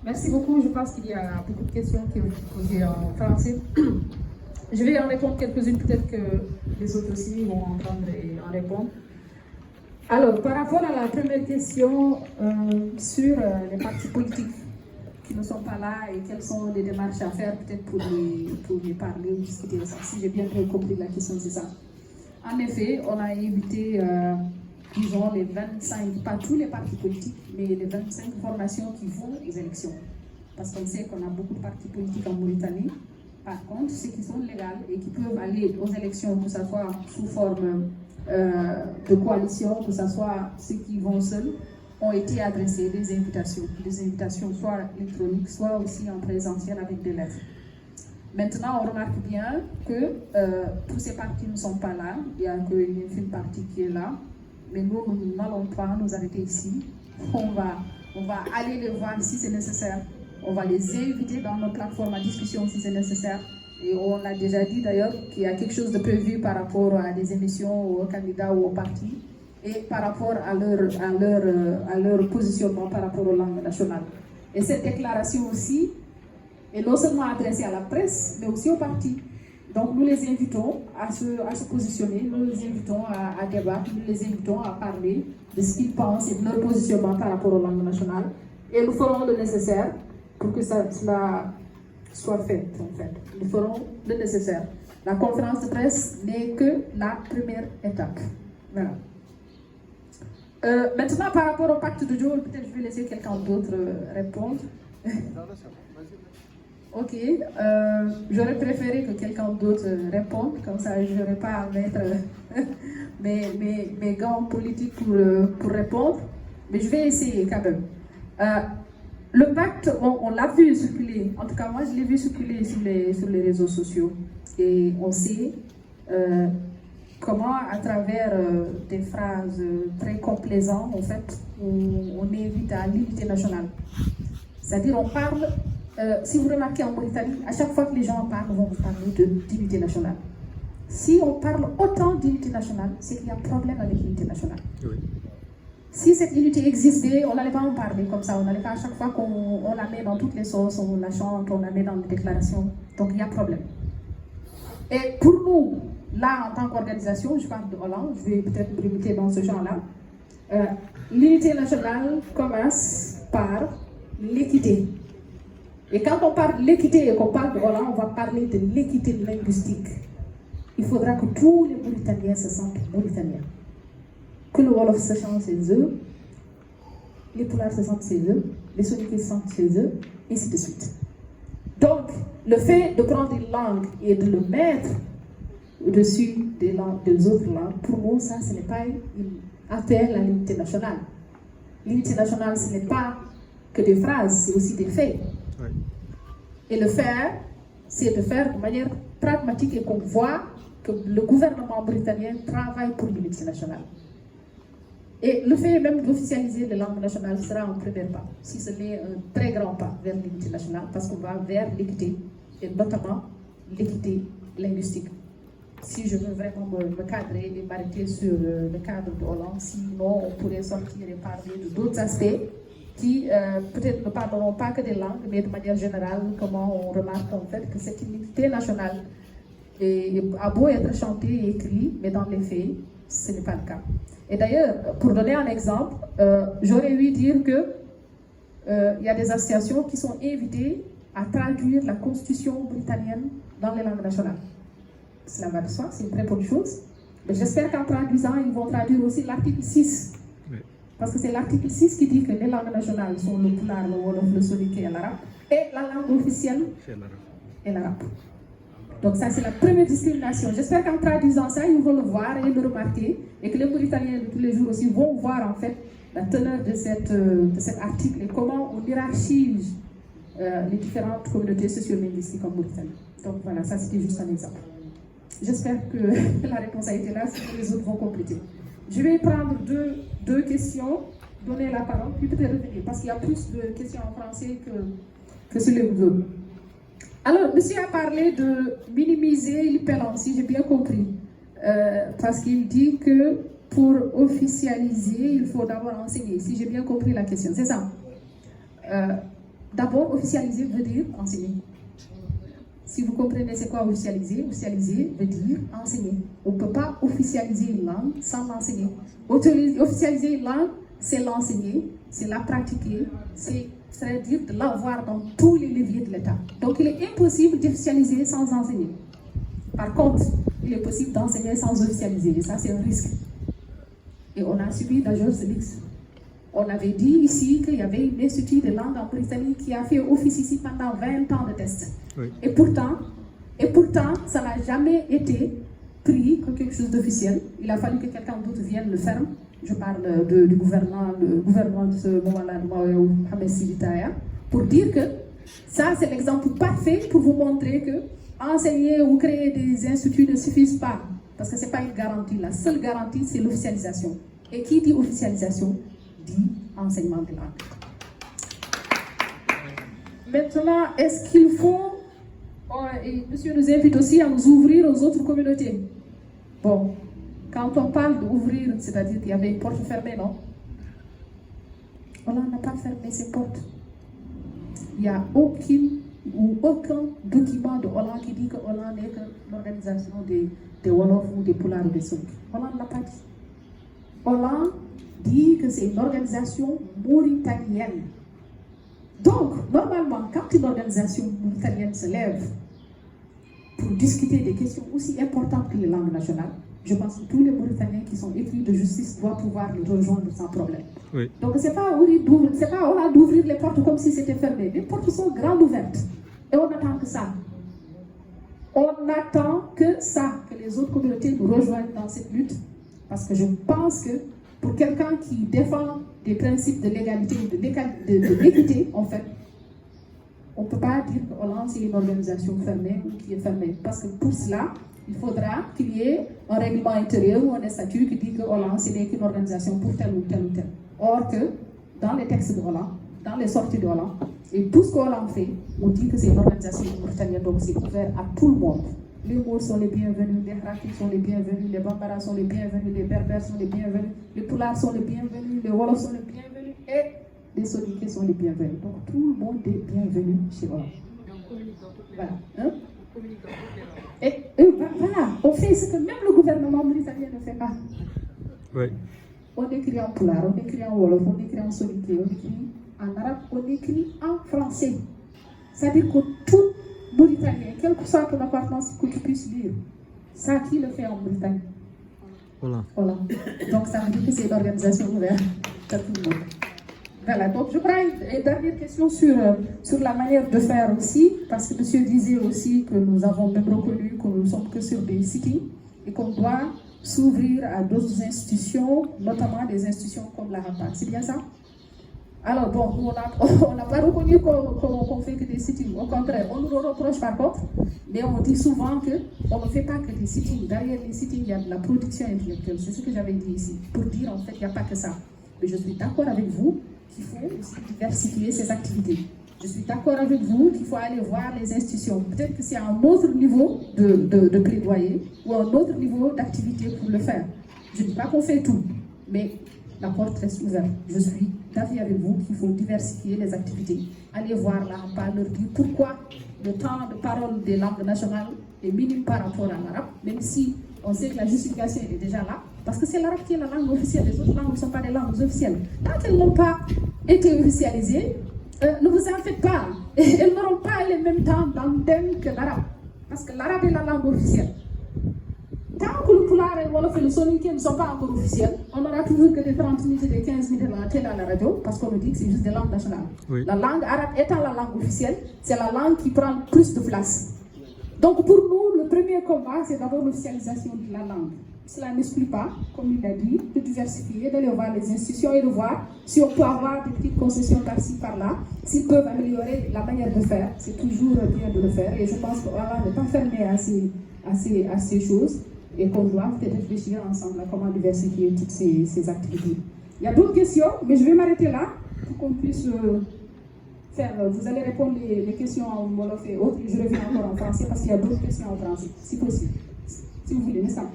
Merci beaucoup. Je pense qu'il y a beaucoup de questions qui ont été posées en français. Je vais en répondre quelques-unes, peut-être que les autres aussi vont entendre et en répondre. Alors, par rapport à la première question sur les partis politiques qui ne sont pas là et quelles sont les démarches à faire peut-être pour les parler ou discuter de ça. Si j'ai bien compris la question, c'est ça. En effet, on a invité, disons, les 25, pas tous les partis politiques, mais les 25 formations qui vont aux élections. Parce qu'on sait qu'on a beaucoup de partis politiques en Mauritanie. Par contre, ceux qui sont légaux et qui peuvent aller aux élections, que ce soit sous forme de coalition, que ce soit ceux qui vont seuls, ont été adressés des invitations soit électroniques, soit aussi en présentiel avec des lettres. Maintenant, on remarque bien que tous ces partis ne sont pas là, il y a qu'une partie qui est là, mais nous n'allons pas nous arrêter ici. On va aller les voir si c'est nécessaire. On va les inviter dans nos plateformes à discussion si c'est nécessaire. Et on a déjà dit d'ailleurs qu'il y a quelque chose de prévu par rapport à des émissions aux candidats ou aux partis et par rapport à leur positionnement par rapport aux langues nationales. Et cette déclaration aussi est non seulement adressée à la presse, mais aussi aux partis. Donc nous les invitons à se positionner, nous les invitons à débattre, nous les invitons à parler de ce qu'ils pensent et de leur positionnement par rapport aux langues nationales. Et nous ferons le nécessaire pour que cela soit fait, en fait. Nous ferons le nécessaire. La conférence de presse n'est que la première étape. Voilà. Maintenant, par rapport au pacte de Joe, peut-être je vais laisser quelqu'un d'autre répondre. Ok, j'aurais préféré que quelqu'un d'autre réponde, comme ça je n'aurais pas à mettre mes gants politiques pour répondre, mais je vais essayer quand même. Le pacte, on l'a vu circuler, en tout cas moi je l'ai vu circuler sur les réseaux sociaux, et on sait comment à travers des phrases très complaisantes, en fait, on invite à l'unité nationale. C'est-à-dire on parle, si vous remarquez en Mauritanie, à chaque fois que les gens en parlent, vont vous parler d'unité nationale. Si on parle autant d'unité nationale, c'est qu'il y a un problème avec l'unité nationale. Oui. Si cette unité existait, on n'allait pas en parler comme ça, on n'allait pas à chaque fois qu'on la met dans toutes les sauces, on la chante, on la met dans les déclarations. Donc il y a problème. Et pour nous, là en tant qu'organisation, je parle de Hollande, je vais peut-être me limiter dans ce genre-là, l'unité nationale commence par l'équité. Et quand on parle de l'équité et qu'on parle de Hollande, on va parler de l'équité linguistique. Il faudra que tous les Mauritaniens se sentent Mauritaniens. Que le Wolof se sente chez eux, les Poulars se sentent chez eux, les Soninké se sentent chez eux, et ainsi de suite. Donc, le fait de prendre une langue et de le mettre au-dessus des autres langues, pour nous, ça, ce n'est pas une appel à l'unité nationale. L'unité nationale, ce n'est pas que des phrases, c'est aussi des faits. Oui. Et le faire, c'est de faire de manière pragmatique et qu'on voit que le gouvernement britannique travaille pour l'unité nationale. Et le fait même d'officialiser les langues nationales sera un premier pas, si ce n'est un très grand pas vers l'unité nationale, parce qu'on va vers l'équité, et notamment l'équité linguistique. Si je veux vraiment me cadrer et m'arrêter sur le cadre de Hollande, sinon on pourrait sortir et parler d'autres aspects qui peut-être ne parleront pas que des langues, mais de manière générale, comment on remarque en fait que cette unité nationale a beau être chantée et écrite, mais dans les faits, ce n'est pas le cas. Et d'ailleurs, pour donner un exemple, j'aurais eu dire que il y a des associations qui sont invitées à traduire la constitution britannienne dans les langues nationales. Cela va de soi, c'est une très bonne chose. Mais j'espère qu'en traduisant, ils vont traduire aussi l'article 6. Oui. Parce que c'est l'article 6 qui dit que les langues nationales sont le Pulaar, le Wolof, le Soninké et l'arabe. Et la langue officielle est l'arabe. Donc ça, c'est la première discrimination. J'espère qu'en traduisant ça, ils vont le voir et le remarquer, et que les Mauritaniens de tous les jours aussi vont voir en fait la teneur de cet article et comment on hiérarchise les différentes communautés socio-linguistiques en Mauritanie. Donc voilà, ça c'était juste un exemple. J'espère que la réponse a été là, sinon les autres vont compléter. Je vais prendre deux questions, donner la parole, puis peut-être revenir, parce qu'il y a plus de questions en français que sur les deux. Alors, monsieur a parlé de minimiser l'IPELAN, si j'ai bien compris, parce qu'il dit que pour officialiser, il faut d'abord enseigner, si j'ai bien compris la question, c'est ça. D'abord, officialiser veut dire enseigner. Si vous comprenez c'est quoi officialiser, officialiser veut dire enseigner. On ne peut pas officialiser une langue sans l'enseigner. Officialiser une langue, c'est l'enseigner, c'est la pratiquer, c'est-à-dire de l'avoir dans tous les leviers de l'État. Donc il est impossible d'officialiser sans enseigner. Par contre, il est possible d'enseigner sans officialiser, et ça c'est un risque. Et on a subi d'ailleurs ce risque. On avait dit ici qu'il y avait une institut de langue en Britannique qui a fait office ici pendant 20 ans de tests. Oui. Et pourtant, ça n'a jamais été pris comme quelque chose d'officiel. Il a fallu que quelqu'un d'autre vienne le faire. Je parle du gouvernement de ce moment-là, de Mohamed Siditaya, pour dire que ça, c'est l'exemple parfait pour vous montrer que enseigner ou créer des instituts ne suffisent pas. Parce que ce n'est pas une garantie. La seule garantie, c'est l'officialisation. Et qui dit officialisation dit enseignement de langue. Maintenant, est-ce qu'il faut... et monsieur nous invite aussi à nous ouvrir aux autres communautés. Bon, quand on parle d'ouvrir, c'est-à-dire qu'il y avait une porte fermée, non? Hollande n'a pas fermé ses portes. Il n'y a aucun document de Hollande qui dit que Hollande n'est qu'une organisation des Wolof ou des Pulaar ou des Souk. Hollande ne l'a pas dit. Hollande dit que c'est une organisation mauritanienne. Donc, normalement, quand une organisation mauritanienne se lève pour discuter des questions aussi importantes que les langues nationales, je pense que tous les Mauritaniens qui sont épris de justice doivent pouvoir le rejoindre sans problème. Oui. Donc, ce n'est pas Hollande d'ouvrir les portes comme si c'était fermé. Les portes sont grandes ouvertes. Et on attend que ça. On attend que ça, que les autres communautés nous rejoignent dans cette lutte. Parce que je pense que pour quelqu'un qui défend des principes de l'égalité, de l'équité, en fait, on ne peut pas dire que Hollande c'est une organisation fermée ou qui est fermée. Parce que pour cela, il faudra qu'il y ait un règlement intérieur ou un statut qui dit que Hollande ce n'est qu'une organisation pour tel ou tel ou tel. Or que dans les textes de Hollande, dans les sorties de Hollande, et tout ce que Hollande fait, on dit que c'est une organisation mauritanienne, donc c'est ouvert à tout le monde. Les Maures sont les bienvenus, les Harakis sont les bienvenus, les Bambara sont les bienvenus, les Berbères sont les bienvenus, les Pulaars sont les bienvenus, les Wolofs sont les bienvenus et les Soninké sont les bienvenus. Donc tout le monde est bienvenu chez Hollande. Voilà. Hein? Et voilà, on fait ce que même le gouvernement mauritanien ne fait pas. Oui. On écrit en Pulaar, on écrit en Wolof, on écrit en Soninké, on écrit en arabe, on écrit en français. C'est-à-dire que tout Mauritanien, quelle que soit ton appartenance que tu puisses lire, ça qui le fait en Mauritanie? Voilà. Donc ça veut dire que c'est une organisation ouverte à tout le monde. Voilà, donc je prends une dernière question sur la manière de faire aussi, parce que monsieur disait aussi que nous avons même reconnu que nous ne sommes que sur des sites et qu'on doit s'ouvrir à d'autres institutions, notamment des institutions comme la RAPAC. C'est bien ça? Alors bon, on n'a pas reconnu qu'on fait que des sittings. Au contraire, on nous le reproche par contre, mais on dit souvent qu'on ne fait pas que des sittings. Derrière les sittings, il y a de la production intellectuelle. C'est ce que j'avais dit ici, pour dire en fait qu'il n'y a pas que ça. Mais je suis d'accord avec vous qu'il faut aussi diversifier ces activités. Je suis d'accord avec vous qu'il faut aller voir les institutions. Peut-être que c'est un autre niveau de plaidoyer ou un autre niveau d'activité pour le faire. Je ne dis pas qu'on fait tout, mais la porte reste ouverte. Je suis d'avis avec vous qu'il faut diversifier les activités. Allez voir là, on parle, leur dire pourquoi le temps de parole des langues nationales est minime par rapport à l'arabe, même si on sait que la justification est déjà là, parce que c'est l'arabe qui est la langue officielle, les autres langues ne sont pas des langues officielles. Tant qu'elles n'ont pas été officialisées, ne vous en faites pas. Elles n'auront pas les mêmes temps d'antenne que l'arabe, parce que l'arabe est la langue officielle. Tant que le Pulaar et le Wolof et le Soninké ne sont pas encore officiels, on n'aura toujours que des 30 minutes et des 15 minutes à la télé à la radio, parce qu'on nous dit que c'est juste des langues nationales. Oui. La langue arabe étant la langue officielle, c'est la langue qui prend plus de place. Donc pour nous, le premier combat, c'est d'abord l'officialisation de la langue. Cela n'exclut pas, comme il l'a dit, de diversifier, d'aller voir les institutions et de voir si on peut avoir des petites concessions par-ci, par-là, s'ils peuvent améliorer la manière de faire. C'est toujours bien de le faire et je pense qu'on n'est pas fermé à ces choses. Et qu'on doit peut-être réfléchir ensemble à comment diversifier toutes ces activités. Il y a d'autres questions, mais je vais m'arrêter là pour qu'on puisse faire. Vous allez répondre les questions en Wolof et autres. Je reviens encore en français parce qu'il y a d'autres questions en français, si possible. Si vous voulez, n'est-ce pas?